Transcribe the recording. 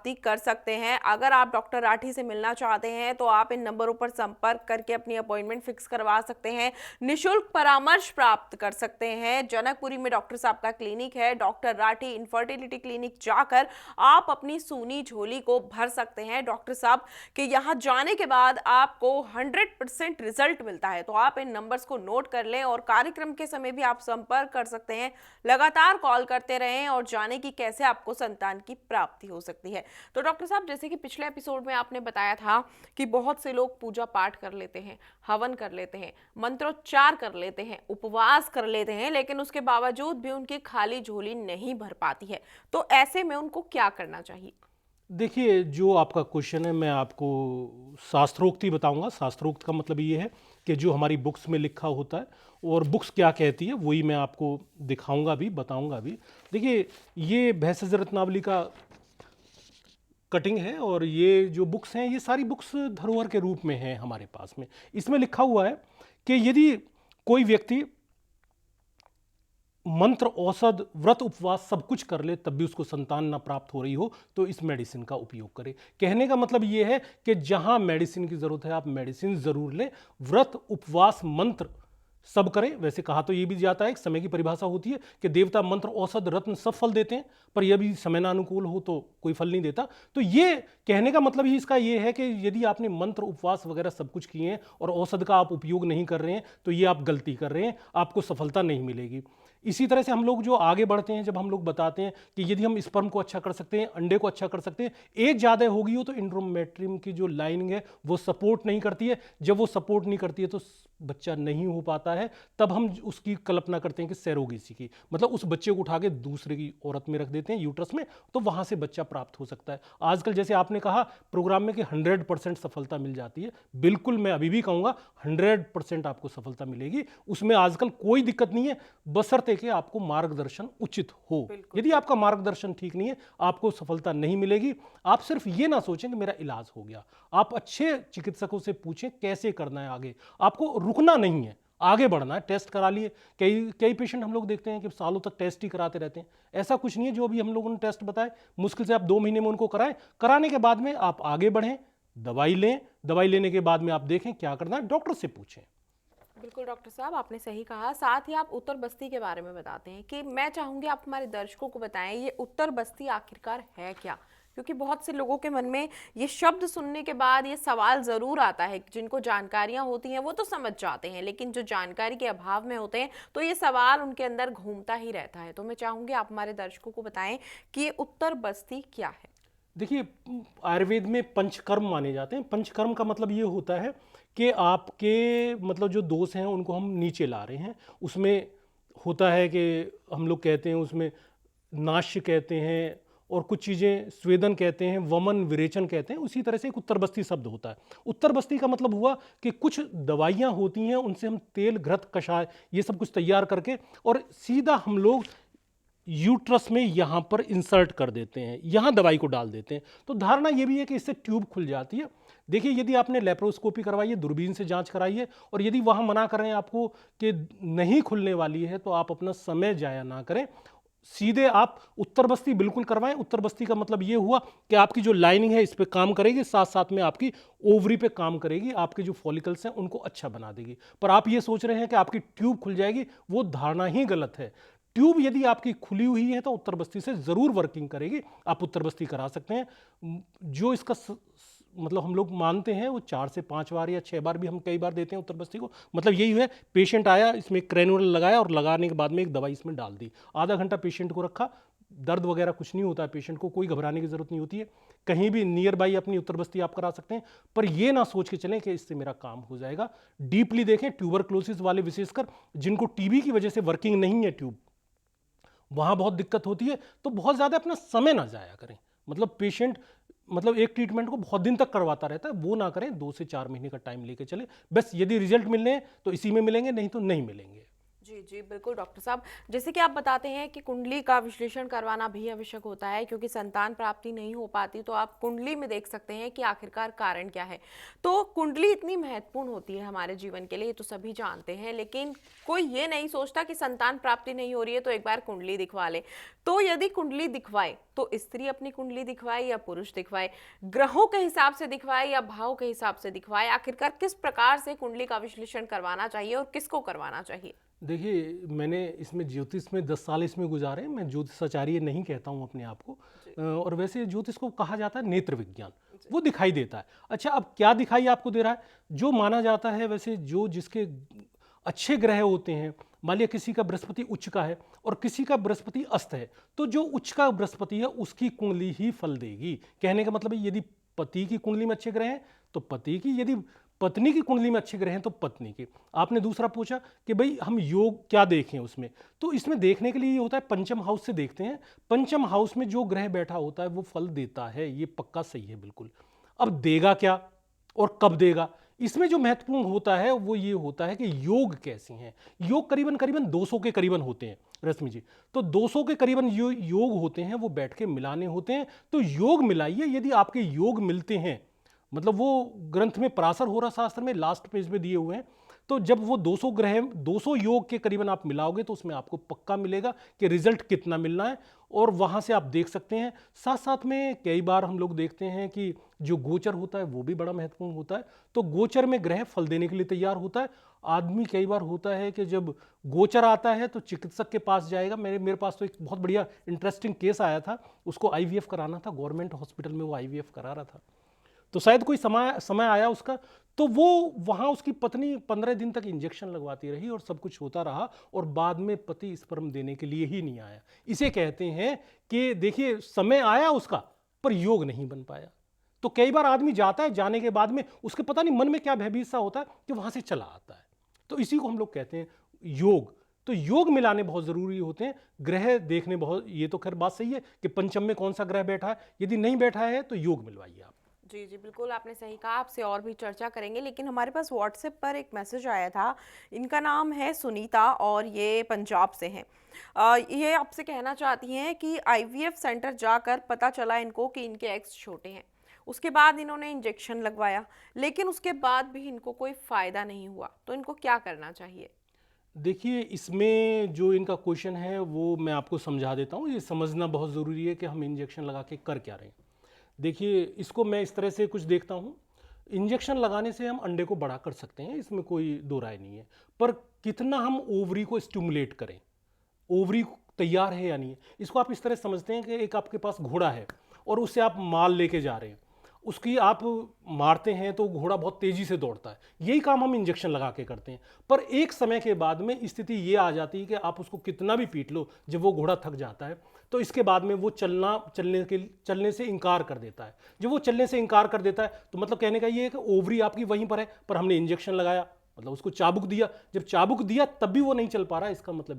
प्राप्ति कर सकते हैं। अगर आप डॉक्टर राठी से मिलना चाहते हैं तो आप इन नंबरों पर संपर्क करके अपनी अपॉइंटमेंट फिक्स करवा सकते हैं, निःशुल्क परामर्श प्राप्त कर सकते हैं। जनकपुरी में डॉक्टर साहब का क्लिनिक है, डॉक्टर राठी इनफर्टिलिटी क्लिनिक जाकर आप अपनी सूनी झोली को भर सकते हैं। डॉक्टर साहब के यहाँ जाने के बाद आपको 100% रिजल्ट मिलता है। तो आप इन नंबर्स को नोट कर लें और कार्यक्रम के समय भी आप संपर्क कर सकते हैं। लगातार कॉल करते रहें और जाने की कैसे आपको संतान की प्राप्ति हो सकती है। तो डॉक्टर साहब, जैसे कि पिछले एपिसोड में आपने बताया था कि बहुत से लोग पूजा पाठ कर लेते हैं, हवन कर लेते हैं, मंत्रोच्चार कर लेते हैं, उपवास कर लेते हैं, लेकिन उसके बावजूद भी उनकी खाली झोली नहीं भर पाती है। तो ऐसे में उनको क्या करना चाहिए? देखिए, जो आपका क्वेश्चन है मैं आपको शास्त्रोक्ति बताऊंगा। शास्त्रोक्त का मतलब ये है कि जो हमारी बुक्स में लिखा होता है और बुक्स क्या कहती है वही मैं आपको दिखाऊंगा भी, बताऊंगा भी। देखिए, ये भेषज रत्नावली का कटिंग है और ये जो बुक्स हैं ये सारी बुक्स धरोहर के रूप में हैं हमारे पास में। इसमें लिखा हुआ है कि यदि कोई व्यक्ति मंत्र, औषध, व्रत, उपवास सब कुछ कर ले तब भी उसको संतान ना प्राप्त हो रही हो तो इस मेडिसिन का उपयोग करें। कहने का मतलब ये है कि जहां मेडिसिन की जरूरत है आप मेडिसिन जरूर लें, व्रत, उपवास, मंत्र सब करें। वैसे कहा तो ये भी जाता है, एक समय की परिभाषा होती है कि देवता मंत्र, औषध, रत्न सब फल देते हैं, पर यह भी समय ना अनुकूल हो तो कोई फल नहीं देता। तो ये कहने का मतलब ही इसका ये है कि यदि आपने मंत्र, उपवास वगैरह सब कुछ किए हैं और औषध का आप उपयोग नहीं कर रहे हैं तो ये आप गलती कर रहे हैं, आपको सफलता नहीं मिलेगी। इसी तरह से हम लोग जो आगे बढ़ते हैं, जब हम लोग बताते हैं कि यदि हम स्पर्म को अच्छा कर सकते हैं, अंडे को अच्छा कर सकते हैं, एज ज़्यादा होगी हो तो इंडोमेट्रियम की जो लाइनिंग है वो सपोर्ट नहीं करती है। जब वो सपोर्ट नहीं करती है तो बच्चा नहीं हो पाता है। तब हम उसकी कल्पना करते हैं कि सैरोगेसी की, मतलब उस बच्चे को उठा के दूसरे की औरत में रख देते हैं, यूट्रस में, तो वहां से बच्चा प्राप्त हो सकता है। आजकल जैसे आपने कहा प्रोग्राम में कि 100% सफलता मिल जाती है, बिल्कुल मैं अभी भी कहूँगा 100% आपको सफलता मिलेगी। उसमें आजकल कोई दिक्कत नहीं है, बशर्ते कि आपको मार्गदर्शन उचित हो। यदि आपका मार्गदर्शन ठीक नहीं है आपको सफलता नहीं मिलेगी। आप सिर्फ ये ना सोचें कि मेरा इलाज हो गया, आप अच्छे चिकित्सकों से पूछें कैसे करना है आगे। आपको रुकना नहीं है, आगे बढ़ना है। टेस्ट करा लिए, कई कई पेशेंट हम लोग देखते हैं कि सालों तक टेस्ट ही कराते रहते हैं। ऐसा कुछ नहीं है, जो भी हम लोगों ने टेस्ट बताए मुश्किल से आप 2 महीने में उनको कराएं। कराने के बाद में आप आगे बढ़ें, दवाई लें, दवाई लेने के बाद में आप देखें क्या करना है, डॉक्टर से पूछें। बिल्कुल डॉक्टर साहब, आपने सही कहा। साथ ही आप उत्तर बस्ती के बारे में बताते हैं कि मैं चाहूंगी आप हमारे दर्शकों को बताएं ये उत्तर बस्ती आखिरकार है क्या, क्योंकि बहुत से लोगों के मन में ये शब्द सुनने के बाद ये सवाल जरूर आता है। जिनको जानकारियां होती हैं वो तो समझ जाते हैं, लेकिन जो जानकारी के अभाव में होते हैं तो ये सवाल उनके अंदर घूमता ही रहता है। तो मैं चाहूंगी आप हमारे दर्शकों को बताएं कि ये उत्तर बस्ती क्या है। देखिए, आयुर्वेद में पंचकर्म माने जाते हैं। पंचकर्म का मतलब ये होता है कि आपके मतलब जो दोष हैं उनको हम नीचे ला रहे हैं। उसमें होता है कि हम लोग कहते हैं उसमें नाश्य कहते हैं और कुछ चीज़ें स्वेदन कहते हैं, वमन, विरेचन कहते हैं। उसी तरह से एक उत्तर बस्ती शब्द होता है। उत्तर बस्ती का मतलब हुआ कि कुछ दवाइयाँ होती हैं उनसे हम तेल, घृत, कषाय ये सब कुछ तैयार करके और सीधा हम लोग यूट्रस में यहाँ पर इंसर्ट कर देते हैं, यहाँ दवाई को डाल देते हैं। तो धारणा ये भी है कि इससे ट्यूब खुल जाती है। देखिए, यदि आपने लेप्रोस्कोपी करवाई है, दूरबीन से जांच कराई है और यदि वहाँ मना कर रहे हैं आपको कि नहीं खुलने वाली है तो आप अपना समय जाया ना करें, सीधे आप उत्तर बस्ती बिल्कुल करवाएं। उत्तर बस्ती का मतलब ये हुआ कि आपकी जो लाइनिंग है इस पे काम करेगी, साथ साथ में आपकी ओवरी पे काम करेगी, आपके जो फॉलिकल्स हैं उनको अच्छा बना देगी। पर आप ये सोच रहे हैं कि आपकी ट्यूब खुल जाएगी, वो धारणा ही गलत है। ट्यूब यदि आपकी खुली हुई है तो उत्तर बस्ती से जरूर वर्किंग करेगी, आप उत्तर बस्ती करा सकते हैं। जो इसका मतलब हम लोग मानते हैं वो 4 से 5 बार या 6 बार भी हम कई बार देते हैं उत्तर बस्ती को। मतलब यही है, पेशेंट आया, इसमें क्रेनुल लगाया और लगाने के बाद में एक दवाई इसमें डाल दी, आधा घंटा पेशेंट को रखा, दर्द वगैरह कुछ नहीं होता है पेशेंट को, कोई घबराने की जरूरत नहीं होती है। कहीं भी नियर बाई अपनी उत्तर बस्ती आप करा सकते हैं, पर यह ना सोच के चलें कि इससे मेरा काम हो जाएगा। डीपली देखें, ट्यूबरक्लोसिस वाले विशेषकर जिनको टीबी की वजह से वर्किंग नहीं है ट्यूब, वहाँ बहुत दिक्कत होती है, तो बहुत ज़्यादा अपना समय ना जाया करें। मतलब पेशेंट मतलब एक ट्रीटमेंट को बहुत दिन तक करवाता रहता है, वो ना करें। 2 से 4 महीने का टाइम लेके चले बस। यदि रिजल्ट मिलने हैं तो इसी में मिलेंगे, नहीं तो नहीं मिलेंगे। जी, जी, बिल्कुल डॉक्टर साहब। जैसे कि आप बताते हैं कि कुंडली का विश्लेषण करवाना भी आवश्यक होता है क्योंकि संतान प्राप्ति नहीं हो पाती तो आप कुंडली में देख सकते हैं कि आखिरकार कारण क्या है। तो कुंडली इतनी महत्वपूर्ण होती है हमारे जीवन के लिए, ये तो सभी जानते हैं, लेकिन कोई ये नहीं सोचता कि संतान प्राप्ति नहीं हो रही है तो एक बार कुंडली दिखवा ले। तो यदि कुंडली दिखवाए तो स्त्री अपनी कुंडली दिखवाए या पुरुष दिखवाए, ग्रहों के हिसाब से दिखवाए या भाव के हिसाब से दिखवाए, आखिरकार किस प्रकार से कुंडली का विश्लेषण करवाना चाहिए और किसको करवाना चाहिए? देखिए, मैंने इसमें ज्योतिष में 10 साल इसमें गुजारे, मैं ज्योतिषाचार्य नहीं कहता हूँ अपने आप को। और वैसे ज्योतिष को कहा जाता है नेत्र विज्ञान, वो दिखाई देता है। अच्छा, अब क्या दिखाई आपको दे रहा है? जो माना जाता है वैसे जो जिसके अच्छे ग्रह होते हैं, मान लिया किसी का बृहस्पति उच्च का है और किसी का बृहस्पति अस्त है, तो जो उच्च का बृहस्पति है उसकी कुंडली ही फल देगी। कहने का मतलब है यदि पति की कुंडली में अच्छे ग्रह हैं तो पति की, यदि पत्नी की कुंडली में अच्छे ग्रह हैं तो पत्नी की। आपने दूसरा पूछा कि भाई हम योग क्या देखें उसमें, तो इसमें देखने के लिए ये होता है पंचम हाउस से देखते हैं। पंचम हाउस में जो ग्रह बैठा होता है वो फल देता है, ये पक्का सही है बिल्कुल। अब देगा क्या और कब देगा, इसमें जो महत्वपूर्ण होता है वो ये होता है कि योग कैसे हैं। योग करीबन करीबन 200 के करीबन होते हैं रश्मि जी। तो 200 के करीबन योग होते हैं, वो बैठ के मिलाने होते हैं। तो योग मिलाइए, यदि आपके योग मिलते हैं, मतलब वो ग्रंथ में पराशर होरा शास्त्र में लास्ट पेज में दिए हुए हैं, तो जब वो 200 ग्रह 200 योग के करीबन आप मिलाओगे तो उसमें आपको पक्का मिलेगा कि रिजल्ट कितना मिलना है, और वहां से आप देख सकते हैं। साथ साथ में कई बार हम लोग देखते हैं कि जो गोचर होता है वो भी बड़ा महत्वपूर्ण होता है। तो गोचर में ग्रह फल देने के लिए तैयार होता है। आदमी कई बार होता है कि जब गोचर आता है तो चिकित्सक के पास जाएगा। मेरे पास तो एक बहुत बढ़िया इंटरेस्टिंग केस आया था, उसको आईवीएफ कराना था, गवर्नमेंट हॉस्पिटल में वो आईवीएफ करा रहा था। तो शायद कोई समय आया उसका, तो वो वहां उसकी पत्नी 15 दिन तक इंजेक्शन लगवाती रही और सब कुछ होता रहा, और बाद में पति स्पर्म देने के लिए ही नहीं आया। इसे कहते हैं कि देखिए समय आया उसका पर योग नहीं बन पाया। तो कई बार आदमी जाता है, जाने के बाद में उसके पता नहीं मन में क्या भयभीत सा होता है कि वहां से चला आता है। तो इसी को हम लोग कहते हैं योग। तो योग मिलाने बहुत जरूरी होते हैं, ग्रह देखने बहुत, ये तो खैर बात सही है कि पंचम में कौन सा ग्रह बैठा है, यदि नहीं बैठा है तो योग मिलवाइए आप। जी, जी, बिल्कुल आपने सही कहा, आपसे और भी चर्चा करेंगे, लेकिन हमारे पास व्हाट्सएप पर एक मैसेज आया था। इनका नाम है सुनीता और ये पंजाब से हैं। ये आपसे कहना चाहती हैं कि आईवीएफ सेंटर जाकर पता चला इनको कि इनके एग्स छोटे हैं। उसके बाद इन्होंने इंजेक्शन लगवाया, लेकिन उसके बाद भी इनको कोई फ़ायदा नहीं हुआ, तो इनको क्या करना चाहिए? देखिए, इसमें जो इनका क्वेश्चन है वो मैं आपको समझा देता हूँ। ये समझना बहुत ज़रूरी है कि हम इंजेक्शन लगा के कर क्या रहे हैं। देखिए, इसको मैं इस तरह से कुछ देखता हूँ, इंजेक्शन लगाने से हम अंडे को बड़ा कर सकते हैं, इसमें कोई दो राय नहीं है। पर कितना हम ओवरी को स्टिमुलेट करें, ओवरी तैयार है या नहीं है, इसको आप इस तरह समझते हैं कि एक आपके पास घोड़ा है और उससे आप माल लेके जा रहे हैं, उसकी आप मारते हैं तो घोड़ा बहुत तेजी से दौड़ता है। यही काम हम इंजेक्शन लगा के करते हैं। पर एक समय के बाद में स्थिति ये आ जाती है कि आप उसको कितना भी पीट लो, जब वो घोड़ा थक जाता है तो इसके बाद में वो चलने से इनकार कर देता है। जब वो चलने से इनकार कर देता है तो मतलब कहने का ये है कि ओवरी आपकी वहीं पर है, पर हमने इंजेक्शन लगाया, मतलब उसको चाबुक दिया, जब चाबुक दिया तब भी वो नहीं चल पा रहा है, इसका मतलब ये